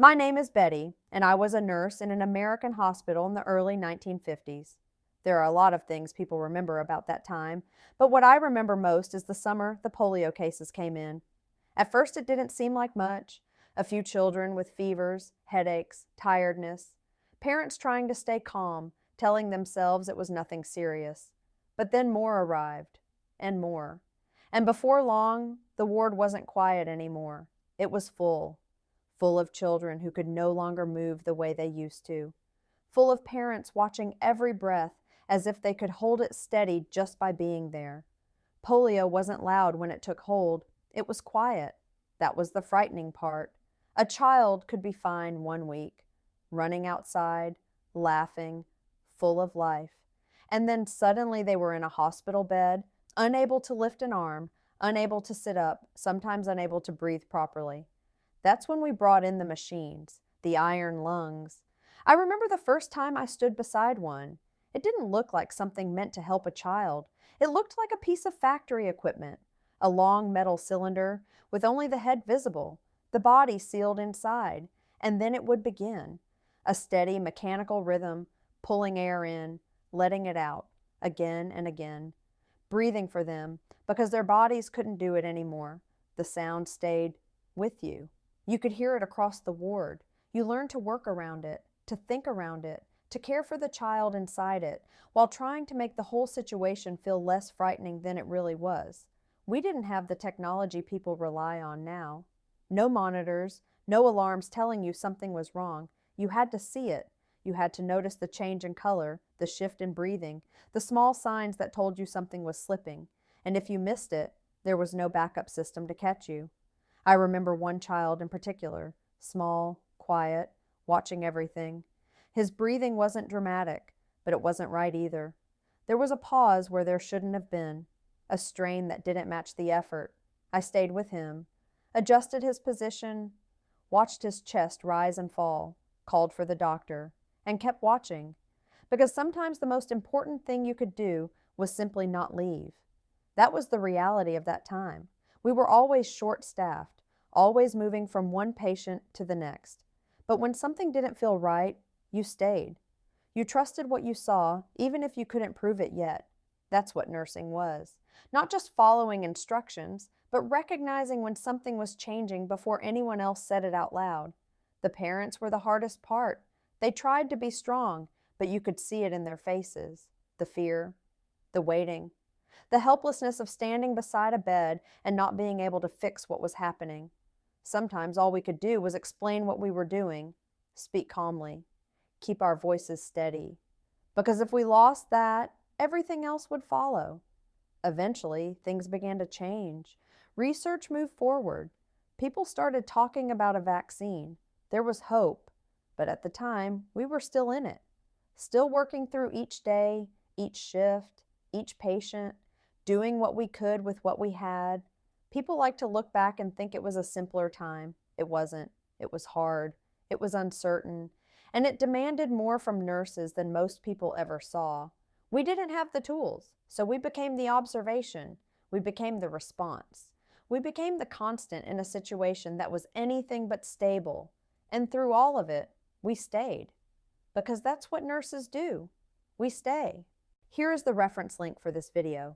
My name is Betty, and I was a nurse in an American hospital in the early 1950s. There are a lot of things people remember about that time, but what I remember most is the summer the polio cases came in. At first, it didn't seem like much. A few children with fevers, headaches, tiredness. Parents trying to stay calm, telling themselves it was nothing serious. But then more arrived, and more. And before long, the ward wasn't quiet anymore. It was full of children who could no longer move the way they used to, full of parents watching every breath as if they could hold it steady just by being there. Polio wasn't loud when it took hold. It was quiet. That was the frightening part. A child could be fine 1 week, running outside, laughing, full of life. And then suddenly they were in a hospital bed, unable to lift an arm, unable to sit up, sometimes unable to breathe properly. That's when we brought in the machines, the iron lungs. I remember the first time I stood beside one. It didn't look like something meant to help a child. It looked like a piece of factory equipment, a long metal cylinder with only the head visible, the body sealed inside, and then it would begin. A steady mechanical rhythm, pulling air in, letting it out, again and again. Breathing for them, because their bodies couldn't do it anymore. The sound stayed with you. You could hear it across the ward. You learned to work around it, to think around it, to care for the child inside it, while trying to make the whole situation feel less frightening than it really was. We didn't have the technology people rely on now. No monitors, no alarms telling you something was wrong. You had to see it. You had to notice the change in color, the shift in breathing, the small signs that told you something was slipping. And if you missed it, there was no backup system to catch you. I remember one child in particular, small, quiet, watching everything. His breathing wasn't dramatic, but it wasn't right either. There was a pause where there shouldn't have been, a strain that didn't match the effort. I stayed with him, adjusted his position, watched his chest rise and fall, called for the doctor, and kept watching. Because sometimes the most important thing you could do was simply not leave. That was the reality of that time. We were always short-staffed, always moving from one patient to the next. But when something didn't feel right, you stayed. You trusted what you saw, even if you couldn't prove it yet. That's what nursing was. Not just following instructions, but recognizing when something was changing before anyone else said it out loud. The parents were the hardest part. They tried to be strong, but you could see it in their faces. The fear, the waiting. The helplessness of standing beside a bed and not being able to fix what was happening. Sometimes all we could do was explain what we were doing, speak calmly, keep our voices steady. Because if we lost that, everything else would follow. Eventually, things began to change. Research moved forward. People started talking about a vaccine. There was hope, but at the time, we were still in it, still working through each day, each shift, each patient, doing what we could with what we had. People like to look back and think it was a simpler time. It wasn't. It was hard. It was uncertain. And it demanded more from nurses than most people ever saw. We didn't have the tools, so we became the observation. We became the response. We became the constant in a situation that was anything but stable. And through all of it, we stayed. Because that's what nurses do. We stay. Here is the reference link for this video.